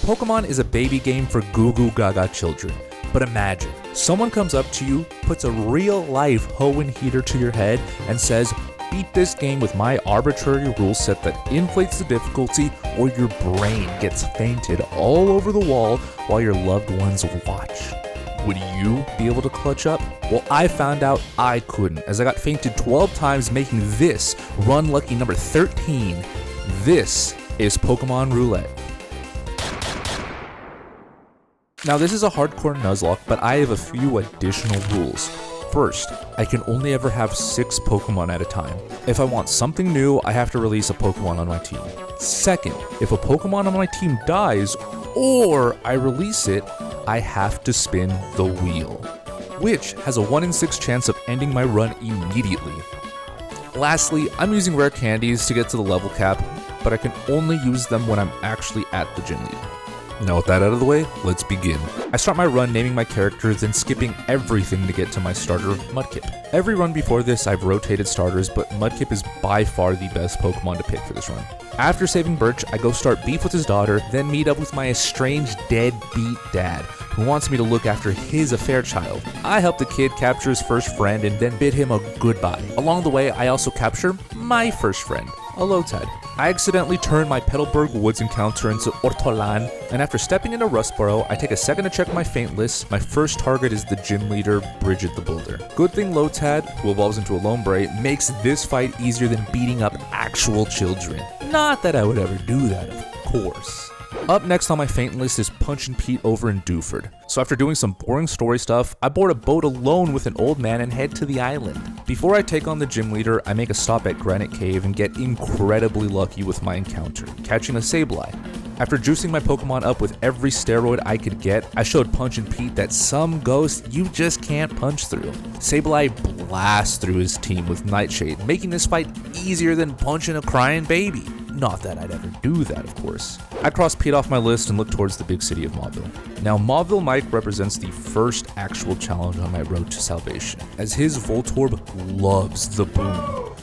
Pokemon is a baby game for goo goo gaga children. But imagine, someone comes up to you, puts a real-life Hoenn heater to your head, and says, beat this game with my arbitrary rule set that inflates the difficulty or your brain gets fainted all over the wall while your loved ones watch. Would you be able to clutch up? Well, I found out I couldn't, as I got fainted 12 times, making this run lucky number 13. This is Pokemon Roulette. Now this is a hardcore Nuzlocke, but I have a few additional rules. First, I can only ever have 6 Pokemon at a time. If I want something new, I have to release a Pokemon on my team. Second, if a Pokemon on my team dies, or I release it, I have to spin the wheel, which has a 1 in 6 chance of ending my run immediately. Lastly, I'm using rare candies to get to the level cap, but I can only use them when I'm actually at the gym lead. Now with that out of the way, let's begin. I start my run naming my characters, then skipping everything to get to my starter, Mudkip. Every run before this, I've rotated starters, but Mudkip is by far the best Pokemon to pick for this run. After saving Birch, I go start beef with his daughter, then meet up with my estranged deadbeat dad, who wants me to look after his affair child. I help the kid capture his first friend and then bid him a goodbye. Along the way, I also capture my first friend, a Lotad. I accidentally turn my Petalburg Woods encounter into Ortolan, and after stepping into Rustboro, I take a second to check my feint list. My first target is the gym leader, Bridget the Boulder. Good thing Lotad, who evolves into a Lombre, makes this fight easier than beating up actual children. Not that I would ever do that, of course. Up next on my feint list is Punchin' Pete over in Dewford. So after doing some boring story stuff, I board a boat alone with an old man and head to the island. Before I take on the gym leader, I make a stop at Granite Cave and get incredibly lucky with my encounter, catching a Sableye. After juicing my Pokemon up with every steroid I could get, I showed Punchin' Pete that some ghosts you just can't punch through. Sableye blasts through his team with Nightshade, making this fight easier than punching a crying baby. Not that I'd ever do that, of course. I cross Pete off my list and look towards the big city of Mauville. Now, Mauville Mike represents the first actual challenge on my road to salvation, as his Voltorb loves the boom,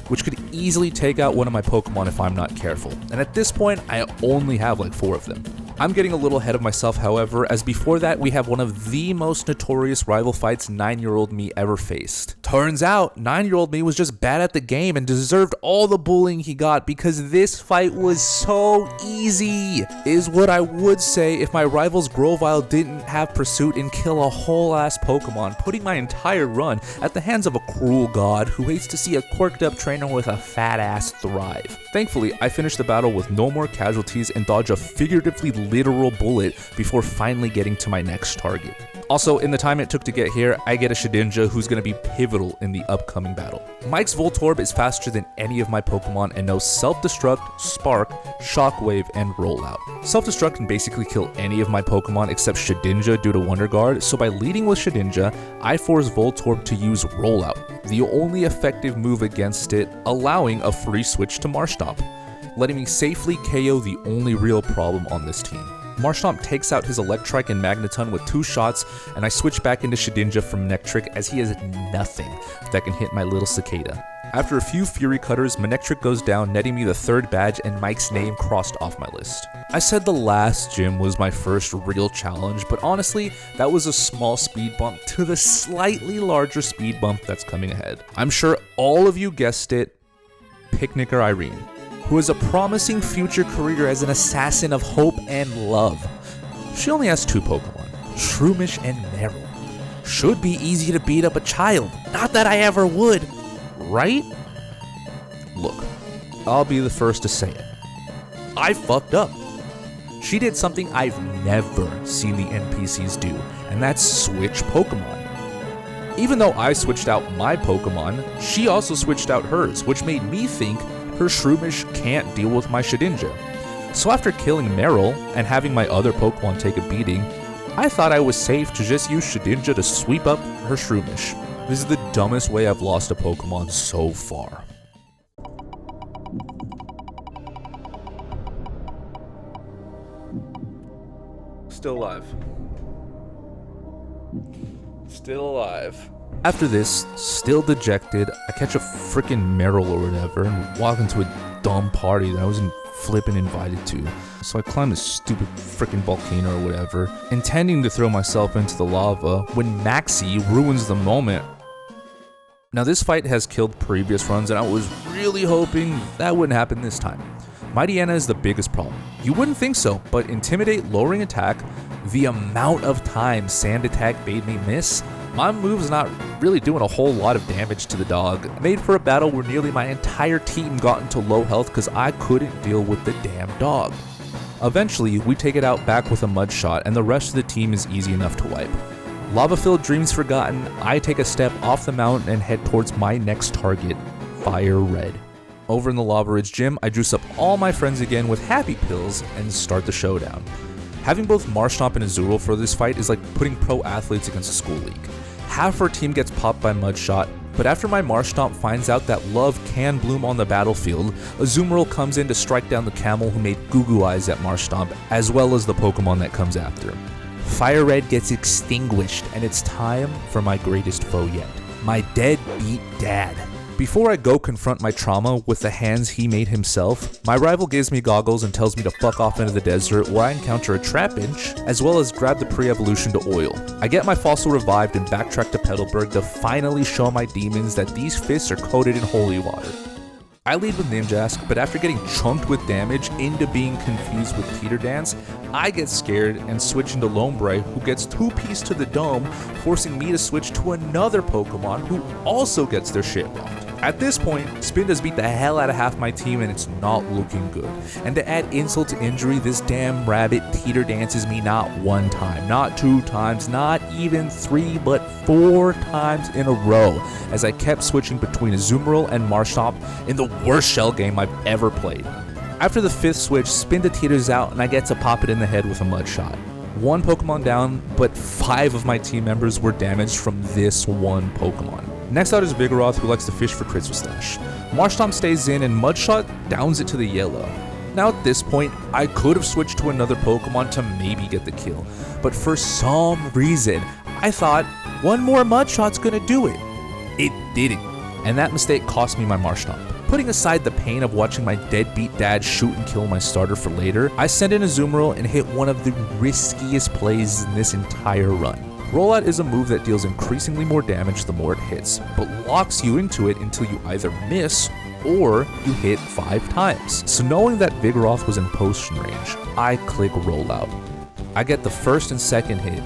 which could easily take out one of my Pokemon if I'm not careful. And at this point, I only have like 4 of them. I'm getting a little ahead of myself, however, as before that we have one of the most notorious rival fights 9-year-old me ever faced. Turns out, 9-year-old me was just bad at the game and deserved all the bullying he got because this fight was so easy, is what I would say if my rival's Grovyle didn't have Pursuit and kill a whole ass Pokemon, putting my entire run at the hands of a cruel god who hates to see a quirked up trainer with a fat ass thrive. Thankfully, I finished the battle with no more casualties and dodge a figuratively literal bullet before finally getting to my next target. Also, in the time it took to get here, I get a Shedinja who's going to be pivotal in the upcoming battle. Mike's Voltorb is faster than any of my Pokemon and knows Self-Destruct, Spark, Shockwave, and Rollout. Self-Destruct can basically kill any of my Pokemon except Shedinja due to Wonder Guard, so by leading with Shedinja, I force Voltorb to use Rollout, the only effective move against it, allowing a free switch to Marshtomp, letting me safely KO the only real problem on this team. Marshtomp takes out his Electrike and Magneton with 2 shots, and I switch back into Shedinja from Nectric as he has nothing that can hit my little cicada. After a few Fury Cutters, Manectric goes down, netting me the 3rd badge and Mike's name crossed off my list. I said the last gym was my first real challenge, but honestly, that was a small speed bump to the slightly larger speed bump that's coming ahead. I'm sure all of you guessed it, Picnicker Irene, who has a promising future career as an assassin of hope and love. She only has 2 Pokemon, Shroomish and Meryl. Should be easy to beat up a child, not that I ever would, right? Look, I'll be the first to say it. I fucked up. She did something I've never seen the NPCs do, and that's switch Pokemon. Even though I switched out my Pokemon, she also switched out hers, which made me think her Shroomish can't deal with my Shedinja. So after killing Meryl and having my other Pokemon take a beating, I thought I was safe to just use Shedinja to sweep up her Shroomish. This is the dumbest way I've lost a Pokemon so far. Still alive. Still alive. After this, still dejected, I catch a freaking Meryl or whatever and walk into a dumb party that I wasn't flipping invited to. So I climb this stupid freaking volcano or whatever, intending to throw myself into the lava when Maxi ruins the moment. Now this fight has killed previous runs and I was really hoping that wouldn't happen this time. Mighty Anna is the biggest problem. You wouldn't think so, but Intimidate lowering attack, the amount of times Sand Attack made me miss, my move's not really doing a whole lot of damage to the dog. Made for a battle where nearly my entire team got into low health because I couldn't deal with the damn dog. Eventually, we take it out back with a mud shot and the rest of the team is easy enough to wipe. Lava-filled dreams forgotten, I take a step off the mountain and head towards my next target, Fire Red. Over in the Lava Ridge gym, I juice up all my friends again with happy pills and start the showdown. Having both Marshtomp and Azurill for this fight is like putting pro athletes against a school league. Half our team gets popped by Mudshot, but after my Marshtomp finds out that love can bloom on the battlefield, Azumarill comes in to strike down the camel who made Goo Goo Eyes at Marshtomp, as well as the Pokemon that comes after. Fire Red gets extinguished, and it's time for my greatest foe yet, my deadbeat dad. Before I go confront my trauma with the hands he made himself, my rival gives me goggles and tells me to fuck off into the desert where I encounter a Trapinch, as well as grab the pre-evolution to Oil. I get my fossil revived and backtrack to Petalburg to finally show my demons that these fists are coated in holy water. I lead with Ninjask, but after getting chunked with damage into being confused with Teeter Dance, I get scared and switch into Lombre, who gets 2-piece to the dome, forcing me to switch to another Pokemon who also gets their shit rocked. At this point, Spinda's beat the hell out of half my team and it's not looking good. And to add insult to injury, this damn rabbit Teeter Dances me not 1 time, not 2 times, not even 3, but 4 times in a row, as I kept switching between Azumarill and Marshtomp in the worst shell game I've ever played. After the 5th switch, Spinda teeters out and I get to pop it in the head with a mud shot. 1 Pokemon down, but 5 of my team members were damaged from this 1 Pokemon. Next out is Vigoroth, who likes to fish for crits with Slash. Marshtomp stays in and Mudshot downs it to the yellow. Now at this point, I could have switched to another Pokemon to maybe get the kill, but for some reason, I thought 1 more Mudshot's gonna do it. It didn't, and that mistake cost me my Marshtomp. Putting aside the pain of watching my deadbeat dad shoot and kill my starter for later, I send in Azumarill and hit one of the riskiest plays in this entire run. Rollout is a move that deals increasingly more damage the more it hits, but locks you into it until you either miss or you hit 5 times. So knowing that Vigoroth was in potion range, I click Rollout. I get the first and second hit.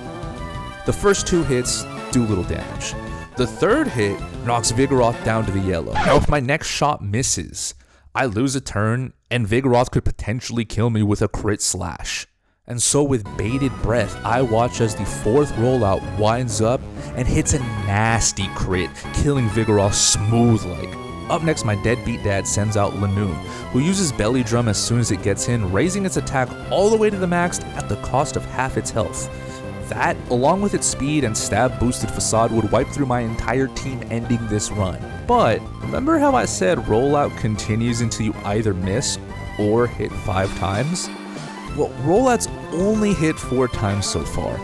The first 2 hits do little damage. The third hit knocks Vigoroth down to the yellow. Now if my next shot misses, I lose a turn and Vigoroth could potentially kill me with a crit slash. And so with bated breath, I watch as the 4th rollout winds up and hits a nasty crit, killing Vigoroth smooth like. Up next, my deadbeat dad sends out Lanoon, who uses Belly Drum as soon as it gets in, raising its attack all the way to the max at the cost of half its health. That, along with its speed and stab boosted Facade, would wipe through my entire team, ending this run. But remember how I said rollout continues until you either miss or hit 5 times? Well, rollouts only hit 4 times so far,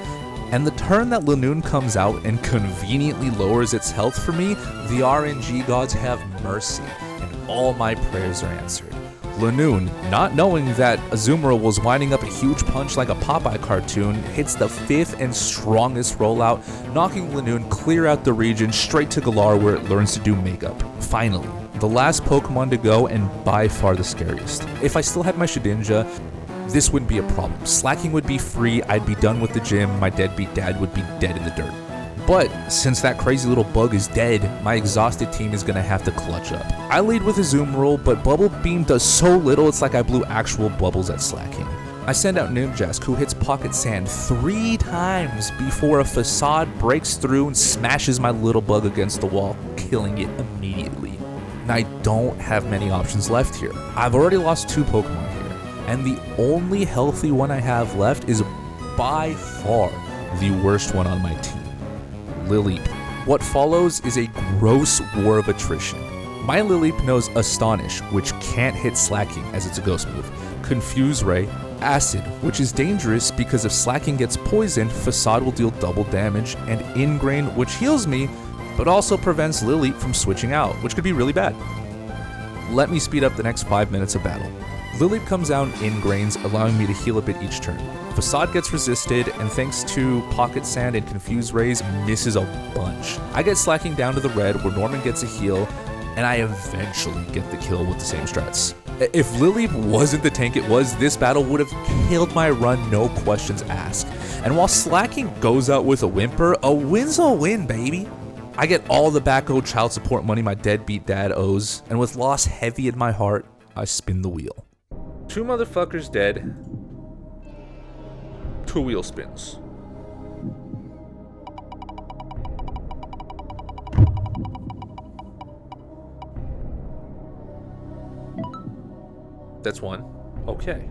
and the turn that Lanoon comes out and conveniently lowers its health for me, the RNG gods have mercy, and all my prayers are answered. Lanoon, not knowing that Azumarill was winding up a huge punch like a Popeye cartoon, hits the 5th and strongest rollout, knocking Lanoon clear out the region straight to Galar where it learns to do makeup. Finally, the last Pokemon to go and by far the scariest. If I still had my Shedinja, this wouldn't be a problem. Slacking would be free, I'd be done with the gym, my deadbeat dad would be dead in the dirt. But since that crazy little bug is dead, my exhausted team is gonna have to clutch up. I lead with a Azumarill, but Bubble Beam does so little it's like I blew actual bubbles at Slacking. I send out Ninjask, who hits Pocket Sand 3 times before a Facade breaks through and smashes my little bug against the wall, killing it immediately. And I don't have many options left here. I've already lost 2 Pokemon here, and the only healthy one I have left is by far the worst one on my team, Lileep. What follows is a gross war of attrition. My Lileep knows Astonish, which can't hit Slacking as it's a ghost move, Confuse Ray, Acid, which is dangerous because if Slacking gets poisoned, Facade will deal double damage, and Ingrain, which heals me, but also prevents Lileep from switching out, which could be really bad. Let me speed up the next 5 minutes of battle. Lileep comes down Ingrains, allowing me to heal a bit each turn. Facade gets resisted, and thanks to Pocket Sand and Confuse Rays, misses a bunch. I get slacking down to the red, where Norman gets a heal, and I eventually get the kill with the same strats. If Lileep wasn't the tank it was, this battle would have killed my run, no questions asked. And while slacking goes out with a whimper, a win's a win, baby. I get all the back-o child support money my deadbeat dad owes, and with loss heavy in my heart, I spin the wheel. 2 motherfuckers dead. 2 wheel spins. That's 1. Okay.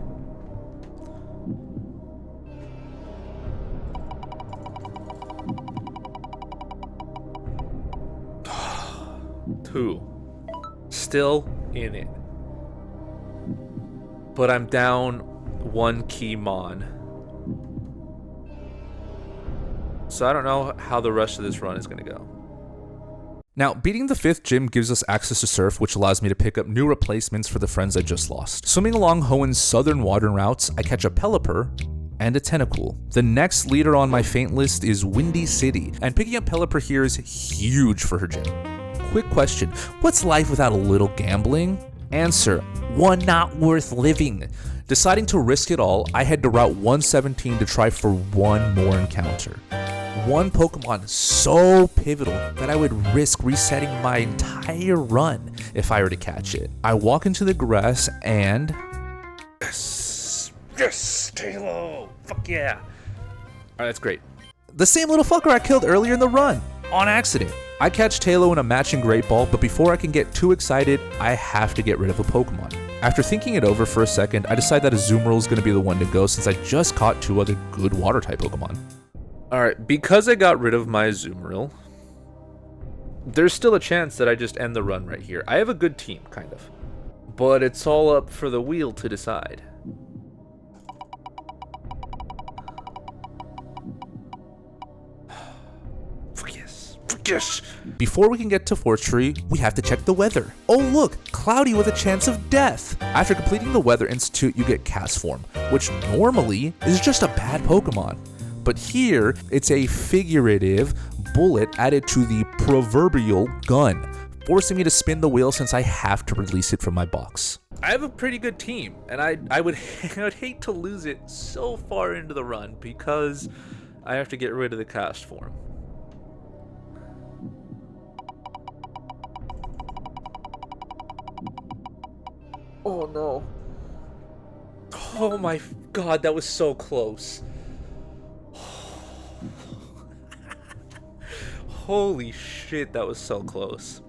Two. Still in it. But I'm down 1 key mon. So I don't know how the rest of this run is going to go. Now, beating the 5th gym gives us access to Surf, which allows me to pick up new replacements for the friends I just lost. Swimming along Hoenn's southern water routes, I catch a Pelipper and a Tentacool. The next leader on my faint list is Windy City, and picking up Pelipper here is huge for her gym. Quick question, what's life without a little gambling? Answer, one not worth living. Deciding to risk it all, I head to Route 117 to try for one more encounter. One Pokemon so pivotal that I would risk resetting my entire run if I were to catch it. I walk into the grass and... Yes, Tailo! Fuck yeah! Alright, that's great. The same little fucker I killed earlier in the run, on accident. I catch Tailo in a matching Great Ball, but before I can get too excited, I have to get rid of a Pokemon. After thinking it over for a second, I decide that Azumarill is going to be the one to go since I just caught 2 other good Water-type Pokemon. Alright, because I got rid of my Azumarill, there's still a chance that I just end the run right here. I have a good team, kind of. But it's all up for the wheel to decide. Yes. Before we can get to Fortree, we have to check the weather. Oh look, cloudy with a chance of death. After completing the Weather Institute, you get Castform, which normally is just a bad Pokemon. But here, it's a figurative bullet added to the proverbial gun, forcing me to spin the wheel since I have to release it from my box. I have a pretty good team, and I would hate to lose it so far into the run because I have to get rid of the Castform. Oh no. Oh my god, that was so close. Holy shit, that was so close.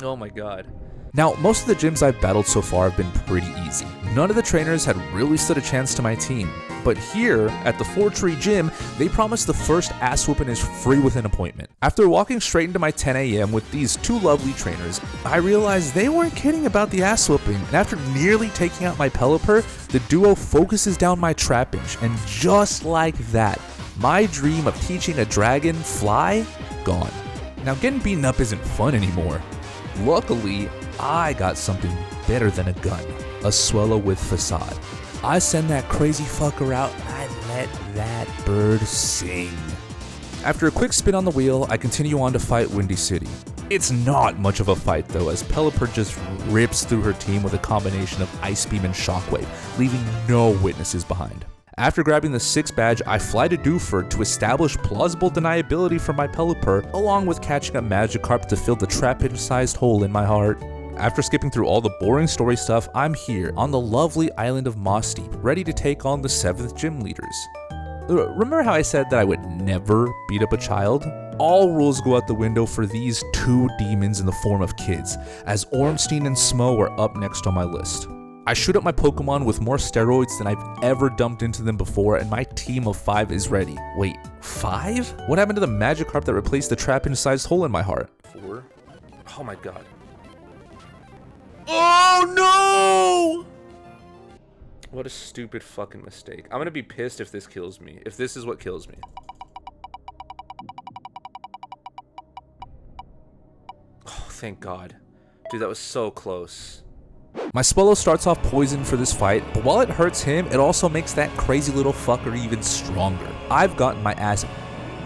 Oh my god. Now, most of the gyms I've battled so far have been pretty easy. None of the trainers had really stood a chance to my team. But here, at the Fortree gym, they promised the first ass whooping is free with an appointment. After walking straight into my 10 a.m. with these 2 lovely trainers, I realized they weren't kidding about the ass whooping, and after nearly taking out my Pelipper, the duo focuses down my Trapinch, and just like that, my dream of teaching a dragon fly, gone. Now getting beaten up isn't fun anymore. Luckily, I got something better than a gun, a Swellow with Facade. I send that crazy fucker out and I let that bird sing. After a quick spin on the wheel, I continue on to fight Windy City. It's not much of a fight though, as Pelipper just rips through her team with a combination of Ice Beam and Shockwave, leaving no witnesses behind. After grabbing the 6th badge, I fly to Dewford to establish plausible deniability for my Pelipper, along with catching a Magikarp to fill the Trapinch-sized hole in my heart. After skipping through all the boring story stuff, I'm here on the lovely island of Mossdeep, ready to take on the 7th gym leaders. Remember how I said that I would never beat up a child? All rules go out the window for these 2 demons in the form of kids, as Ornstein and Smo are up next on my list. I shoot up my Pokemon with more steroids than I've ever dumped into them before, and my team of 5 is ready. Wait, 5? What happened to the Magikarp that replaced the Trapinch-sized hole in my heart? 4? Oh my god. Oh no! What a stupid fucking mistake. I'm gonna be pissed if this kills me. If this is what kills me. thank God. Dude, that was so close. My Swellow starts off poisoned for this fight, but while it hurts him, it also makes that crazy little fucker even stronger. I've gotten my ass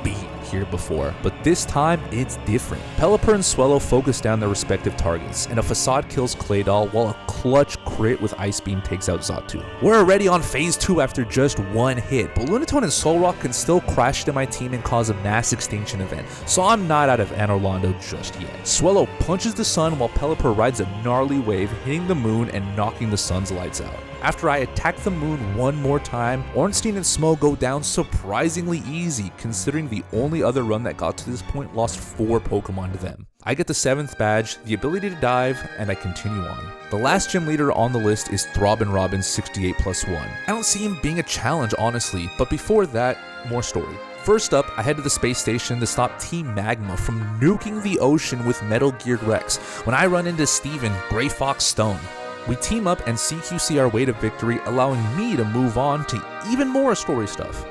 beat here before, but this time it's different. Pelipper and Swellow focus down their respective targets, and a Facade kills Claydol while a clutch crit with Ice Beam takes out Xatu. We're already on phase 2 after just one hit, but Lunatone and Solrock can still crash to my team and cause a mass extinction event, so I'm not out of Anor Londo just yet. Swellow punches the sun while Pelipper rides a gnarly wave, hitting the moon and knocking the sun's lights out. After I attack the moon one more time, Ornstein and Smo go down surprisingly easy, considering the only other run that got to this point lost 4 Pokemon to them. I get the 7th badge, the ability to dive, and I continue on. The last gym leader on the list is Throbbing Robin 68+1. I don't see him being a challenge honestly, but before that, more story. First up, I head to the space station to stop Team Magma from nuking the ocean with Metal Geared Rex when I run into Steven, Grey Fox Stone. We team up and CQC our way to victory, allowing me to move on to even more story stuff.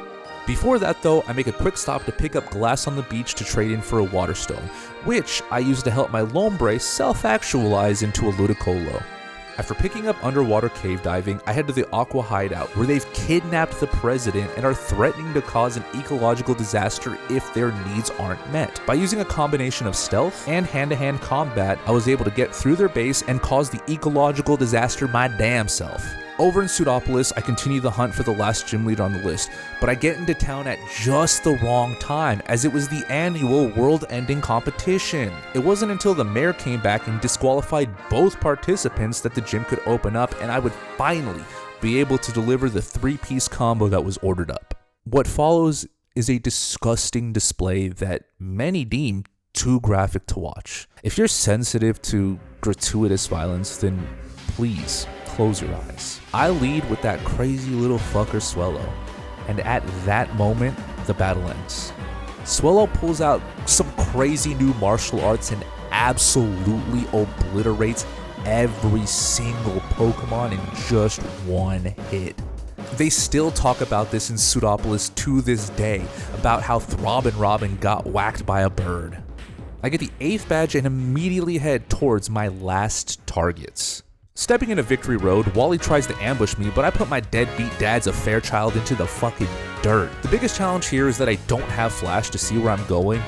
Before that though, I make a quick stop to pick up Glass on the beach to trade in for a Water Stone, which I use to help my Lombre self-actualize into a Ludicolo. After picking up underwater cave diving, I head to the Aqua Hideout, where they've kidnapped the president and are threatening to cause an ecological disaster if their needs aren't met. By using a combination of stealth and hand-to-hand combat, I was able to get through their base and cause the ecological disaster my damn self. Over in Pseudopolis, I continue the hunt for the last gym leader on the list, but I get into town at just the wrong time, as it was the annual world-ending competition. It wasn't until the mayor came back and disqualified both participants that the gym could open up, and I would finally be able to deliver the 3-piece combo that was ordered up. What follows is a disgusting display that many deem too graphic to watch. If you're sensitive to gratuitous violence, then please close your eyes. I lead with that crazy little fucker Swellow, and at that moment, the battle ends. Swellow pulls out some crazy new martial arts and absolutely obliterates every single Pokemon in just one hit. They still talk about this in Pseudopolis to this day, about how Throbbing Robin got whacked by a bird. I get the 8th badge and immediately head towards my last targets. Stepping into Victory Road, Wally tries to ambush me, but I put my deadbeat dad's a Fairchild into the fucking dirt. The biggest challenge here is that I don't have Flash to see where I'm going,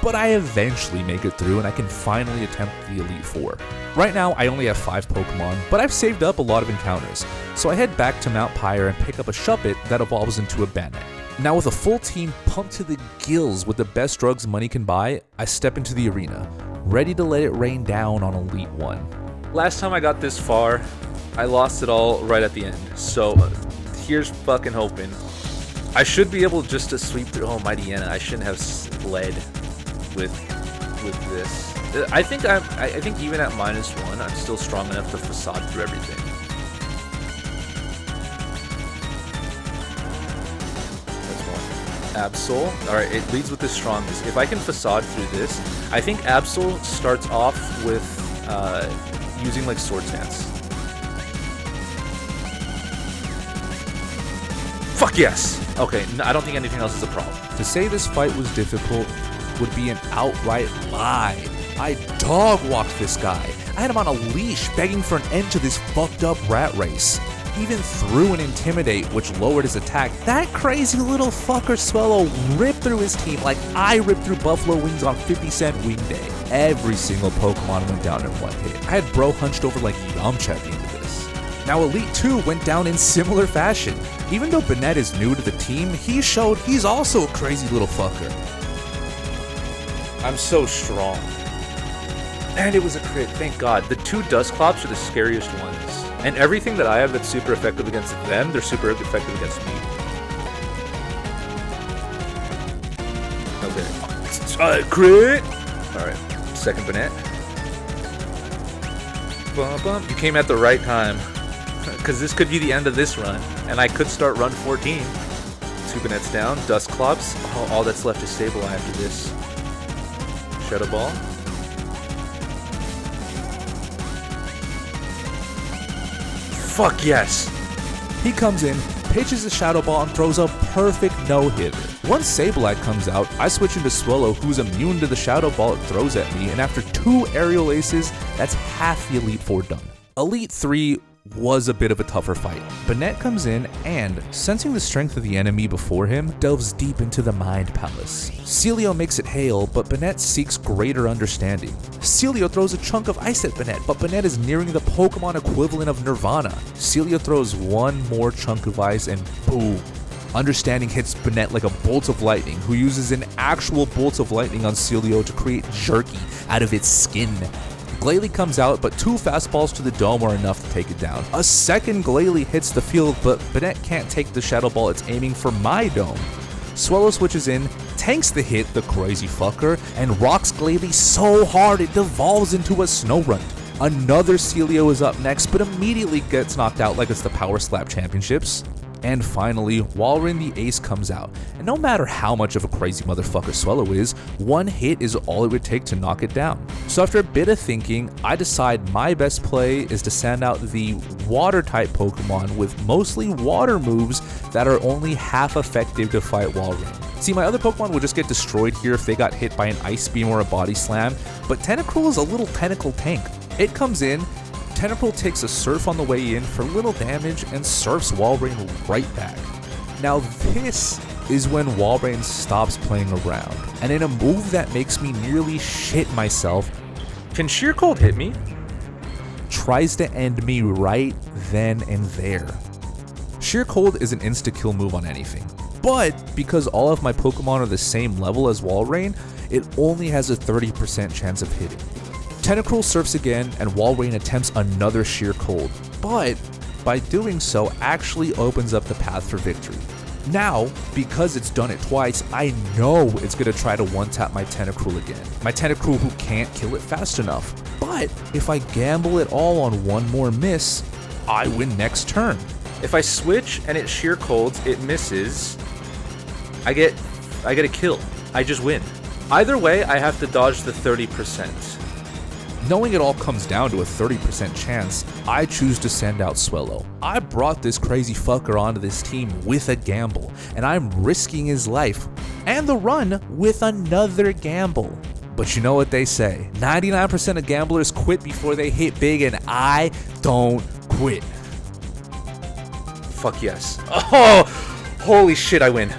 but I eventually make it through and I can finally attempt the Elite Four. Right now, I only have 5 Pokemon, but I've saved up a lot of encounters, so I head back to Mount Pyre and pick up a Shuppet that evolves into a Banette. Now with a full team pumped to the gills with the best drugs money can buy, I step into the arena, ready to let it rain down on Elite 1. Last time I got this far, I lost it all right at the end, so here's fucking hoping. I should be able just to sweep through. Oh, Mightyena, I shouldn't have led with this. I think even at -1, I'm still strong enough to Facade through everything. That's one. Absol. Alright, it leads with the strongest. If I can Facade through this, I think Absol starts off with using like Sword Stance. Fuck yes! Okay, I don't think anything else is a problem. To say this fight was difficult would be an outright lie. I dog-walked this guy. I had him on a leash begging for an end to this fucked up rat race. Even threw an Intimidate, which lowered his attack. That crazy little fucker Swellow ripped through his team like I ripped through Buffalo Wings on 50 Cent Wing Day. Every single Pokemon went down in one hit. I had Bro hunched over like Yamcha at the end of this. Now Elite 2 went down in similar fashion. Even though Banette is new to the team, he showed he's also a crazy little fucker. I'm so strong. And it was a crit, thank God. The 2 Dusclops are the scariest ones. And everything that I have that's super effective against them, they're super effective against me. Okay. Crit! Alright, second Banette. Bum, bum. You came at the right time. Because this could be the end of this run. And I could start run 14. 2 Banettes down, Dusclops. Oh, all that's left is Sableye after this. Shadow Ball. Fuck yes! He comes in, pitches the Shadow Ball and throws a perfect no-hitter. Once Sableye comes out, I switch into Swellow, who's immune to the Shadow Ball it throws at me, and after 2 aerial aces, that's half the Elite Four done. Elite 3 was a bit of a tougher fight. Banette comes in and, sensing the strength of the enemy before him, delves deep into the Mind Palace. Celio makes it hail, but Banette seeks greater understanding. Celio throws a chunk of ice at Banette, but Banette is nearing the Pokemon equivalent of Nirvana. Celio throws one more chunk of ice and boom. Understanding hits Banette like a bolt of lightning, who uses an actual bolt of lightning on Celio to create jerky out of its skin. Glalie comes out, but 2 fastballs to the dome are enough to take it down. A second Glalie hits the field, but Banette can't take the Shadow Ball it's aiming for my dome. Swellow switches in, tanks the hit, the crazy fucker, and rocks Glalie so hard it devolves into a Snow Runt. Another Celio is up next, but immediately gets knocked out like it's the Power Slap Championships. And finally, Walrein the Ace comes out, and no matter how much of a crazy motherfucker Swellow is, 1 hit is all it would take to knock it down. So after a bit of thinking, I decide my best play is to send out the Water-type Pokemon with mostly water moves that are only half effective to fight Walrein. See, my other Pokemon would just get destroyed here if they got hit by an Ice Beam or a Body Slam, but Tentacruel is a little tentacle tank. It comes in, Tentacruel takes a Surf on the way in for little damage and surfs Walrein right back. Now this is when Walrein stops playing around, and in a move that makes me nearly shit myself, can Sheer Cold hit me? Tries to end me right then and there. Sheer Cold is an insta-kill move on anything, but because all of my Pokemon are the same level as Walrein, it only has a 30% chance of hitting. Tentacruel surfs again, and Walrein attempts another Sheer Cold, but by doing so actually opens up the path for victory. Now, because it's done it twice, I know it's going to try to one-tap my Tentacruel again. My Tentacruel who can't kill it fast enough. But if I gamble it all on one more miss, I win next turn. If I switch and it Sheer Colds, it misses, I get a kill. I just win. Either way, I have to dodge the 30%. Knowing it all comes down to a 30% chance, I choose to send out Swellow. I brought this crazy fucker onto this team with a gamble, and I'm risking his life and the run with another gamble. But you know what they say, 99% of gamblers quit before they hit big, and I don't quit. Fuck yes. Oh, holy shit, I win.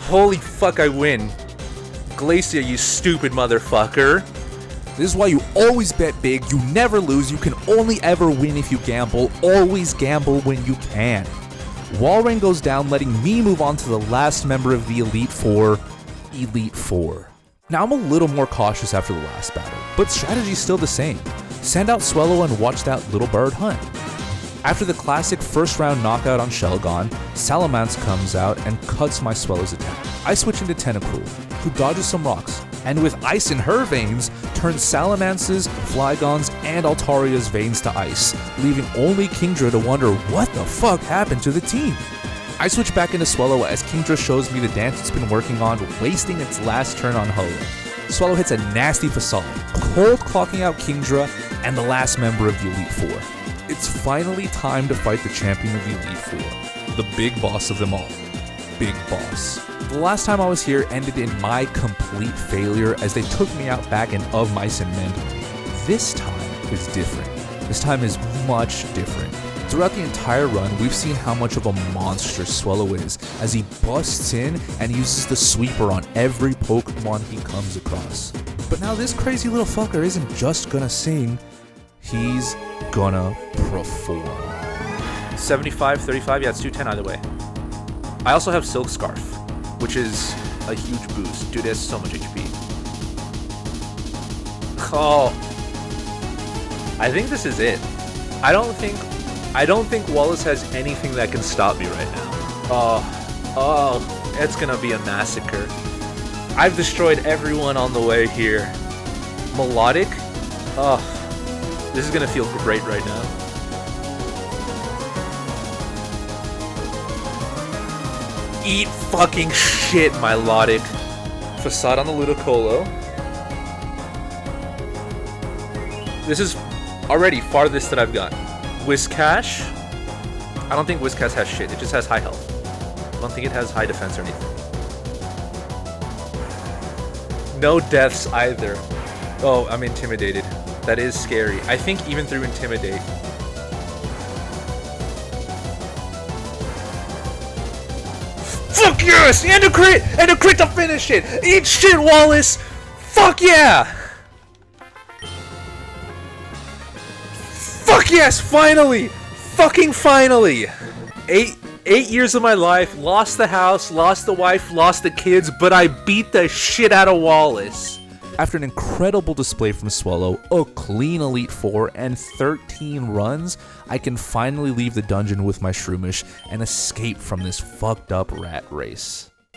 Holy fuck, I win. Glacia, you stupid motherfucker. This is why you always bet big, you never lose, you can only ever win if you gamble, always gamble when you can. Walrein goes down, letting me move on to the last member of the Elite Four, Elite Four. Now I'm a little more cautious after the last battle, but strategy's still the same. Send out Swellow and watch that little bird hunt. After the classic first round knockout on Shelgon, Salamence comes out and cuts my Swellow's attack. I switch into Tentacruel, who dodges some rocks, and with ice in her veins, turns Salamance's, Flygon's, and Altaria's veins to ice, leaving only Kingdra to wonder what the fuck happened to the team. I switch back into Swellow as Kingdra shows me the dance it's been working on, wasting its last turn on Ho. Swellow hits a nasty facade, cold clocking out Kingdra and the last member of the Elite Four. It's finally time to fight the champion of the Elite Four, the big boss of them all. Big Boss. The last time I was here ended in my complete failure as they took me out back in Of Mice and Men. This time is different. This time is much different. Throughout the entire run, we've seen how much of a monster Swellow is as he busts in and uses the sweeper on every Pokemon he comes across. But now this crazy little fucker isn't just gonna sing, he's gonna perform. 75, 35, yeah, it's 210 either way. I also have Silk Scarf, which is a huge boost. Dude, it has so much HP. Oh. I think this is it. I don't think Wallace has anything that can stop me right now. Oh, it's gonna be a massacre. I've destroyed everyone on the way here. Melodic? Oh, this is gonna feel great right now. Eat fucking shit, Milotic. Facade on the Ludicolo. This is already farthest that I've got. Whiscash. I don't think Whiscash has shit. It just has high health. I don't think it has high defense or anything. No deaths either. Oh, I'm intimidated. That is scary. I think even through Intimidate. Fuck yes! And a crit! And a crit to finish it! Eat shit, Wallace! Fuck yeah! Fuck yes! Finally! Fucking finally! 8 years of my life, lost the house, lost the wife, lost the kids, but I beat the shit out of Wallace. After an incredible display from Swellow, a clean Elite 4, and 13 runs, I can finally leave the dungeon with my Shroomish and escape from this fucked up rat race.